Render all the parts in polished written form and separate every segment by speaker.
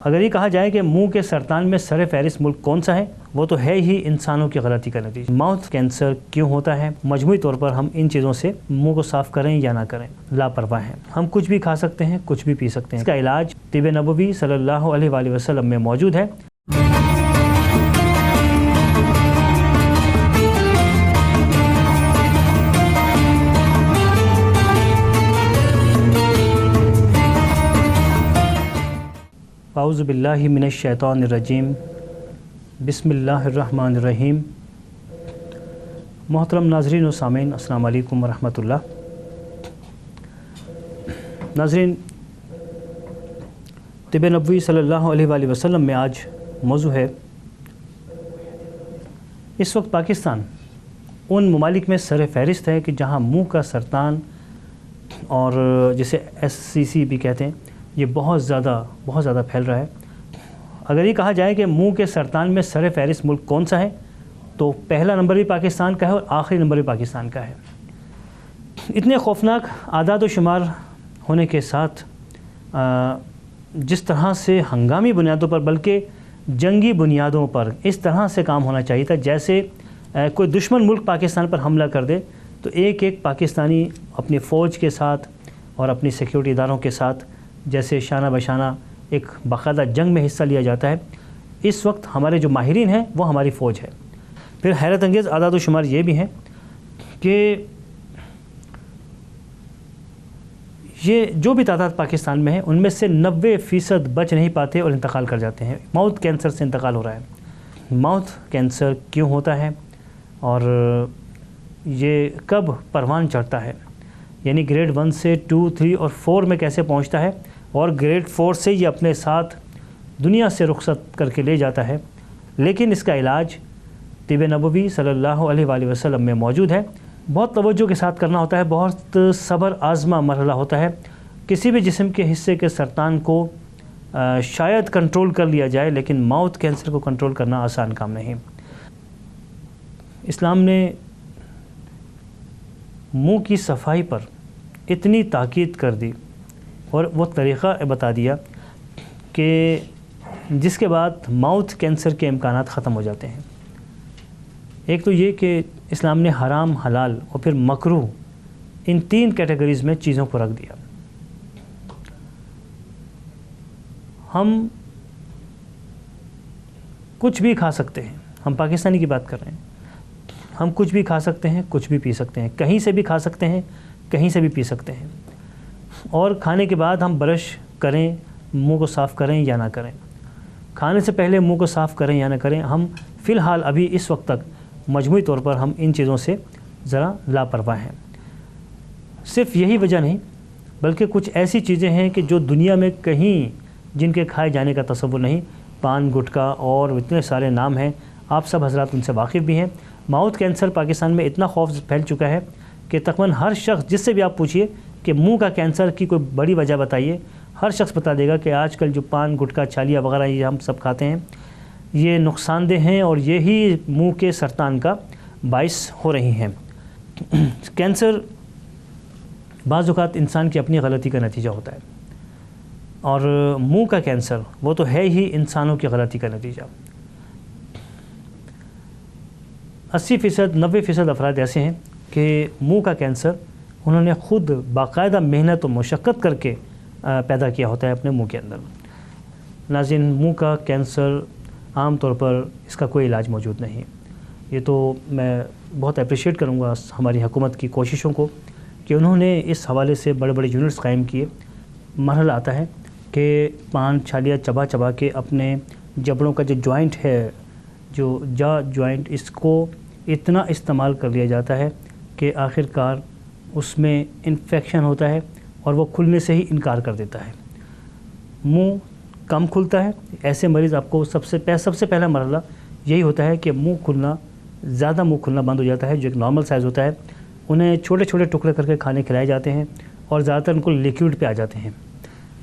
Speaker 1: اگر یہ کہا جائے کہ منہ کے سرطان میں سر فہرست ملک کون سا ہے، وہ تو ہے ہی انسانوں کی غلطی کا نتیجہ۔ ماؤتھ کینسر کیوں ہوتا ہے؟ مجموعی طور پر ہم ان چیزوں سے منہ کو صاف کریں یا نہ کریں، لاپرواہ ہیں۔ ہم کچھ بھی کھا سکتے ہیں، کچھ بھی پی سکتے ہیں۔ اس کا علاج طب نبوی صلی اللہ علیہ وآلہ وسلم میں موجود ہے۔ اعوذ باللہ من الشیطان الرجیم، بسم اللہ الرحمن الرحیم۔ محترم ناظرین و سامعین، السلام علیکم ورحمۃ اللہ۔ ناظرین، طب نبوی صلی اللہ علیہ وآلہ وسلم میں آج موضوع ہے، اس وقت پاکستان ان ممالک میں سر فہرست ہے کہ جہاں منہ کا سرطان اور جسے SCC بھی کہتے ہیں، یہ بہت زیادہ پھیل رہا ہے۔ اگر یہ کہا جائے کہ منہ کے سرطان میں سر فہرست ملک کون سا ہے، تو پہلا نمبر بھی پاکستان کا ہے اور آخری نمبر بھی پاکستان کا ہے۔ اتنے خوفناک اعداد و شمار ہونے کے ساتھ جس طرح سے ہنگامی بنیادوں پر بلکہ جنگی بنیادوں پر اس طرح سے کام ہونا چاہیے تھا، جیسے کوئی دشمن ملک پاکستان پر حملہ کر دے تو ایک ایک پاکستانی اپنی فوج کے ساتھ اور اپنی سیکیورٹی اداروں کے ساتھ جیسے شانہ بشانہ ایک باقاعدہ جنگ میں حصہ لیا جاتا ہے، اس وقت ہمارے جو ماہرین ہیں وہ ہماری فوج ہے۔ پھر حیرت انگیز اعداد و شمار یہ بھی ہیں کہ یہ جو بھی تعداد پاکستان میں ہے ان میں سے 90% بچ نہیں پاتے اور انتقال کر جاتے ہیں۔ ماؤتھ کینسر سے انتقال ہو رہا ہے۔ ماؤتھ کینسر کیوں ہوتا ہے اور یہ کب پروان چڑھتا ہے، یعنی گریڈ 1 سے 2، 3 اور 4 میں کیسے پہنچتا ہے، اور گریڈ 4 سے یہ اپنے ساتھ دنیا سے رخصت کر کے لے جاتا ہے۔ لیکن اس کا علاج طب نبوی صلی اللہ علیہ وآلہ وسلم میں موجود ہے۔ بہت توجہ کے ساتھ کرنا ہوتا ہے، بہت صبر آزما مرحلہ ہوتا ہے۔ کسی بھی جسم کے حصے کے سرطان کو شاید کنٹرول کر لیا جائے، لیکن ماؤتھ کینسر کو کنٹرول کرنا آسان کام نہیں۔ اسلام نے منہ کی صفائی پر اتنی تاکید کر دی اور وہ طریقہ بتا دیا کہ جس کے بعد ماؤتھ کینسر کے امکانات ختم ہو جاتے ہیں۔ ایک تو یہ کہ اسلام نے حرام، حلال اور پھر مکروہ، ان 3 کیٹیگریز میں چیزوں کو رکھ دیا۔ ہم کچھ بھی کھا سکتے ہیں، ہم پاکستانی کی بات کر رہے ہیں، ہم کچھ بھی کھا سکتے ہیں، کچھ بھی پی سکتے ہیں، کہیں سے بھی کھا سکتے ہیں، کہیں سے بھی پی سکتے ہیں، اور کھانے کے بعد ہم برش کریں، منہ کو صاف کریں یا نہ کریں، کھانے سے پہلے منہ کو صاف کریں یا نہ کریں، ہم فی الحال ابھی اس وقت تک مجموعی طور پر ہم ان چیزوں سے ذرا لاپرواہ ہیں۔ صرف یہی وجہ نہیں، بلکہ کچھ ایسی چیزیں ہیں کہ جو دنیا میں کہیں جن کے کھائے جانے کا تصور نہیں، پان، گٹکا اور اتنے سارے نام ہیں، آپ سب حضرات ان سے واقف بھی ہیں۔ ماؤتھ کینسر پاکستان میں اتنا خوف پھیل چکا ہے کہ تقریباً ہر شخص جس سے بھی آپ پوچھئے کہ منہ کا کینسر کی کوئی بڑی وجہ بتائیے، ہر شخص بتا دے گا کہ آج کل جو پان، گٹکا، چھالیاں وغیرہ یہ ہم سب کھاتے ہیں، یہ نقصان دہ ہیں اور یہی منہ کے سرطان کا باعث ہو رہی ہیں۔ کینسر بعض اوقات انسان کی اپنی غلطی کا نتیجہ ہوتا ہے، اور منہ کا کینسر وہ تو ہے ہی انسانوں کی غلطی کا نتیجہ۔ 80%، 90% افراد ایسے ہیں کہ منہ کا کینسر انہوں نے خود باقاعدہ محنت و مشقت کر کے پیدا کیا ہوتا ہے اپنے منہ کے اندر۔ ناظرین، منہ کا کینسر عام طور پر اس کا کوئی علاج موجود نہیں۔ یہ تو میں بہت اپریشیٹ کروں گا ہماری حکومت کی کوششوں کو کہ انہوں نے اس حوالے سے بڑے بڑے یونٹس قائم کیے۔ مرحلہ آتا ہے کہ پان، چھالیاں چبا چبا کے اپنے جبڑوں کا جو جوائنٹ ہے، جو جا جوائنٹ، اس کو اتنا استعمال کر لیا جاتا ہے کہ آخر کار اس میں انفیکشن ہوتا ہے اور وہ کھلنے سے ہی انکار کر دیتا ہے۔ منہ کم کھلتا ہے، ایسے مریض آپ کو سب سے پہلا مرحلہ یہی ہوتا ہے کہ منہ کھلنا بند ہو جاتا ہے، جو ایک نارمل سائز ہوتا ہے۔ انہیں چھوٹے چھوٹے ٹکڑے کر کے کھانے کھلائے جاتے ہیں اور زیادہ تر ان کو لیکوڈ پہ آ جاتے ہیں۔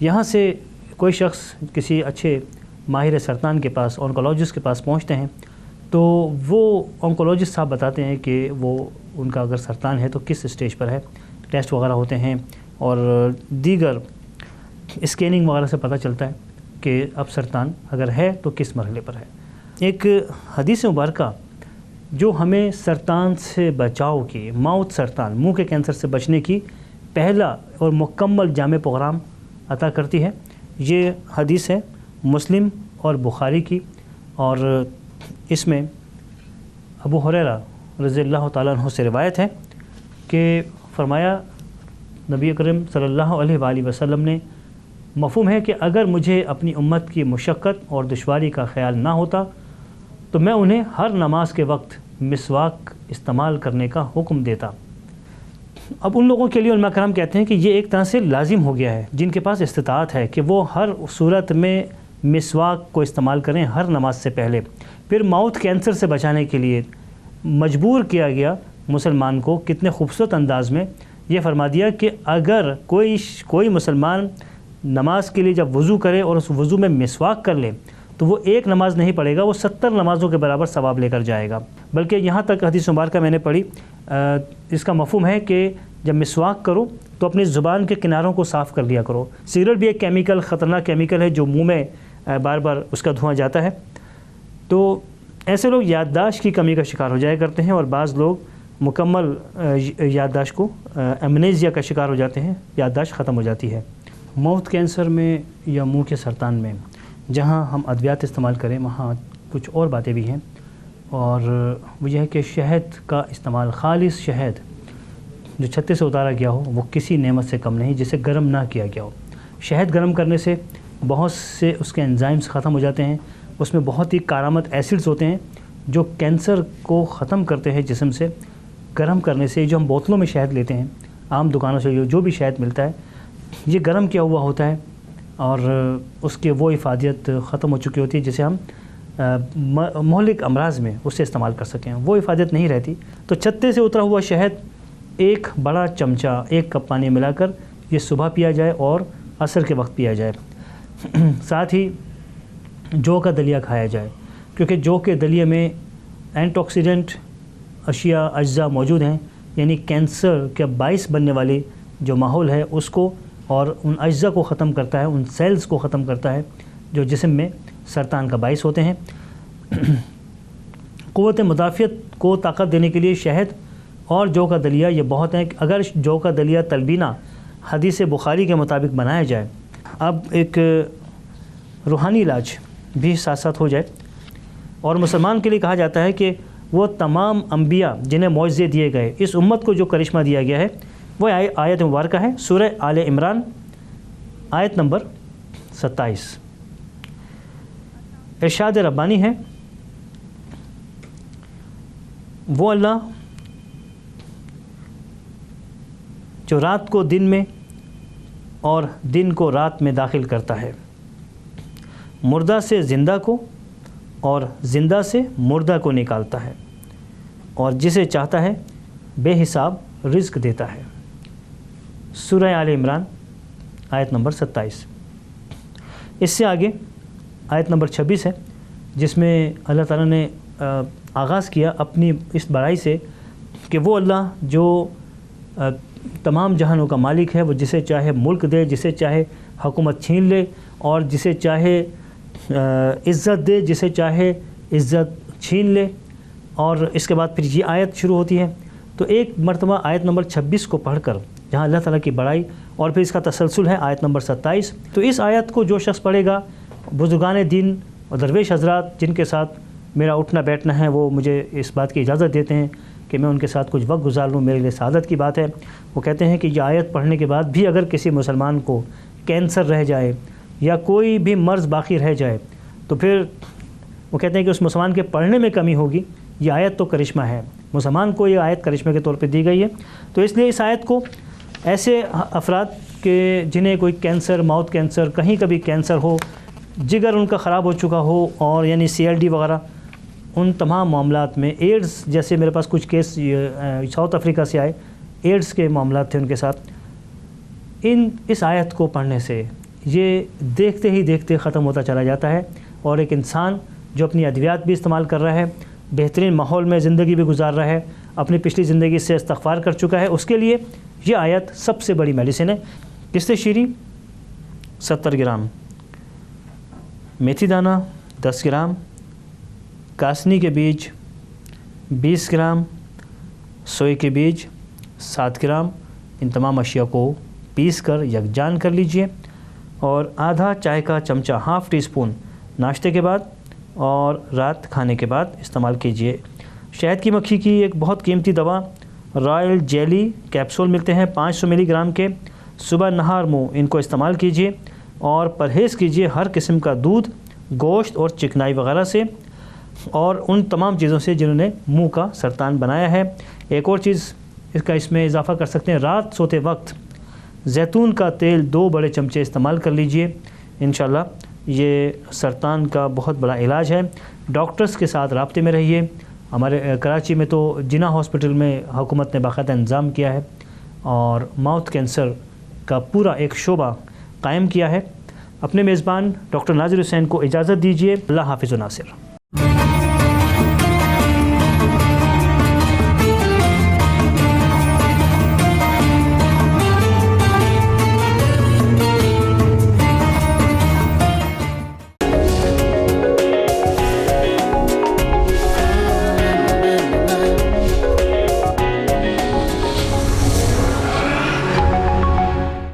Speaker 1: یہاں سے کوئی شخص کسی اچھے ماہر سرطان کے پاس، آنکولوجسٹ کے پاس پہنچتے ہیں تو وہ آنکولوجسٹ صاحب بتاتے ہیں کہ وہ ان کا اگر سرطان ہے تو کس اسٹیج پر ہے، ٹیسٹ وغیرہ ہوتے ہیں اور دیگر اسکیننگ وغیرہ سے پتہ چلتا ہے کہ اب سرطان اگر ہے تو کس مرحلے پر ہے۔ ایک حدیث مبارکہ جو ہمیں سرطان سے بچاؤ کی، موت سرطان منہ کے کینسر سے بچنے کی پہلا اور مکمل جامع پروگرام عطا کرتی ہے، یہ حدیث ہے مسلم اور بخاری کی، اور اس میں ابو ہریرہ رضی اللہ تعالیٰ عنہ سے روایت ہے کہ فرمایا نبی اکرم صلی اللہ علیہ وآلہ وسلم نے، مفہوم ہے کہ اگر مجھے اپنی امت کی مشقت اور دشواری کا خیال نہ ہوتا تو میں انہیں ہر نماز کے وقت مسواک استعمال کرنے کا حکم دیتا۔ اب ان لوگوں کے لیے علماء کرام کہتے ہیں کہ یہ ایک طرح سے لازم ہو گیا ہے، جن کے پاس استطاعت ہے کہ وہ ہر صورت میں مسواک کو استعمال کریں ہر نماز سے پہلے۔ پھر موت کینسر سے بچانے کے لیے مجبور کیا گیا مسلمان کو، کتنے خوبصورت انداز میں یہ فرما دیا کہ اگر کوئی مسلمان نماز کے لیے جب وضو کرے اور اس وضو میں مسواک کر لے تو وہ ایک نماز نہیں پڑھے گا، وہ 70 نمازوں کے برابر ثواب لے کر جائے گا۔ بلکہ یہاں تک حدیث مبارکہ میں نے پڑھی، اس کا مفہوم ہے کہ جب مسواک کرو تو اپنی زبان کے کناروں کو صاف کر لیا کرو۔ سگریٹ بھی ایک کیمیکل، خطرناک کیمیکل ہے جو منہ میں بار بار اس کا دھواں جاتا ہے، تو ایسے لوگ یادداشت کی کمی کا شکار ہو جایا کرتے ہیں، اور بعض لوگ مکمل یادداشت کو ایمنیزیا کا شکار ہو جاتے ہیں، یادداشت ختم ہو جاتی ہے۔ موت کینسر میں یا منہ کے سرطان میں جہاں ہم ادویات استعمال کریں وہاں کچھ اور باتیں بھی ہیں، اور وہ یہ ہے کہ شہد کا استعمال، خالص شہد جو چھتے سے اتارا گیا ہو، وہ کسی نعمت سے کم نہیں جسے گرم نہ کیا گیا ہو۔ شہد گرم کرنے سے بہت سے اس کے انزائمز ختم ہو جاتے ہیں، اس میں بہت ہی کارآمد ایسڈز ہوتے ہیں جو کینسر کو ختم کرتے ہیں جسم سے۔ گرم کرنے سے جو ہم بوتلوں میں شہد لیتے ہیں، عام دکانوں سے جو بھی شہد ملتا ہے، یہ گرم کیا ہوا ہوتا ہے اور اس کے وہ افادیت ختم ہو چکی ہوتی ہے جسے ہم مہلک امراض میں اسے استعمال کر سکیں، وہ افادیت نہیں رہتی۔ تو چھتے سے اترا ہوا شہد ایک بڑا چمچہ 1 کپ پانی ملا کر یہ صبح پیا جائے اور عصر کے وقت پیا جائے۔ ساتھ ہی جو کا دلیا کھایا جائے، کیونکہ جو کے دلیے میں اینٹی آکسیڈنٹ اشیاء اجزاء موجود ہیں، یعنی کینسر کے باعث بننے والی جو ماحول ہے اس کو اور ان اجزاء کو ختم کرتا ہے، ان سیلز کو ختم کرتا ہے جو جسم میں سرطان کا باعث ہوتے ہیں۔ قوت مدافعت کو طاقت دینے کے لیے شہد اور جو کا دلیا یہ بہت ہیں۔ اگر جو کا دلیا تلبینہ حدیث بخاری کے مطابق بنایا جائے، اب ایک روحانی علاج بھی ساتھ ساتھ ہو جائے، اور مسلمان کے لیے کہا جاتا ہے کہ وہ تمام انبیاء جنہیں معجزے دیے گئے، اس امت کو جو کرشمہ دیا گیا ہے وہ آیت مبارکہ ہے سورہ آل عمران آیت نمبر 27۔ ارشاد ربانی ہے، وہ اللہ جو رات کو دن میں اور دن کو رات میں داخل کرتا ہے، مردہ سے زندہ کو اور زندہ سے مردہ کو نکالتا ہے، اور جسے چاہتا ہے بے حساب رزق دیتا ہے۔ سورہ آل عمران آیت نمبر 27۔ اس سے آگے آیت نمبر 26 ہے، جس میں اللہ تعالیٰ نے آغاز کیا اپنی اس بڑائی سے کہ وہ اللہ جو تمام جہانوں کا مالک ہے، وہ جسے چاہے ملک دے، جسے چاہے حکومت چھین لے، اور جسے چاہے عزت دے، جسے چاہے عزت چھین لے۔ اور اس کے بعد پھر یہ آیت شروع ہوتی ہے، تو ایک مرتبہ آیت نمبر 26 کو پڑھ کر جہاں اللہ تعالیٰ کی بڑائی، اور پھر اس کا تسلسل ہے آیت نمبر 27۔ تو اس آیت کو جو شخص پڑھے گا، بزرگان دین اور درویش حضرات جن کے ساتھ میرا اٹھنا بیٹھنا ہے، وہ مجھے اس بات کی اجازت دیتے ہیں کہ میں ان کے ساتھ کچھ وقت گزار لوں، میرے لیے سعادت کی بات ہے۔ وہ کہتے ہیں کہ یہ آیت پڑھنے کے بعد بھی اگر کسی مسلمان کو کینسر رہ جائے یا کوئی بھی مرض باقی رہ جائے، تو پھر وہ کہتے ہیں کہ اس مسلمان کے پڑھنے میں کمی ہوگی۔ یہ آیت تو کرشمہ ہے، مسلمان کو یہ آیت کرشمے کے طور پہ دی گئی ہے۔ تو اس لیے اس آیت کو ایسے افراد کے جنہیں کوئی کینسر، موت کینسر، کہیں کبھی کینسر ہو، جگر ان کا خراب ہو چکا ہو، اور یعنی CLD وغیرہ، ان تمام معاملات میں، ایڈز جیسے میرے پاس کچھ کیس ساؤتھ افریقہ سے آئے، ایڈز کے معاملات تھے ان کے ساتھ، اس آیت کو پڑھنے سے یہ دیکھتے ہی دیکھتے ختم ہوتا چلا جاتا ہے، اور ایک انسان جو اپنی ادویات بھی استعمال کر رہا ہے، بہترین ماحول میں زندگی بھی گزار رہا ہے، اپنی پچھلی زندگی سے استغفار کر چکا ہے، اس کے لیے یہ آیت سب سے بڑی میڈیسن ہے۔ قسط شیریں 70 گرام، میتھی دانہ 10 گرام، کاسنی کے بیج 20 گرام، سوئے کے بیج 7 گرام، ان تمام اشیاء کو پیس کر یکجان کر لیجئے اور آدھا چائے کا چمچہ ½ ٹی اسپون ناشتے کے بعد اور رات کھانے کے بعد استعمال کیجئے۔ شہد کی مکھی کی ایک بہت قیمتی دوا رائل جیلی کیپسول ملتے ہیں 500 ملی گرام کے، صبح نہار منہ ان کو استعمال کیجئے اور پرہیز کیجئے ہر قسم کا دودھ، گوشت اور چکنائی وغیرہ سے اور ان تمام چیزوں سے جنہوں نے منہ کا سرطان بنایا ہے۔ ایک اور چیز اس میں اضافہ کر سکتے ہیں، رات سوتے وقت زیتون کا تیل 2 بڑے چمچے استعمال کر لیجئے، انشاءاللہ یہ سرطان کا بہت بڑا علاج ہے۔ ڈاکٹرز کے ساتھ رابطے میں رہیے۔ ہمارے کراچی میں تو جناح ہاسپٹل میں حکومت نے باقاعدہ انتظام کیا ہے اور ماؤتھ کینسر کا پورا ایک شعبہ قائم کیا ہے۔ اپنے میزبان ڈاکٹر ناظر حسین کو اجازت دیجیے۔ اللہ حافظ و ناصر۔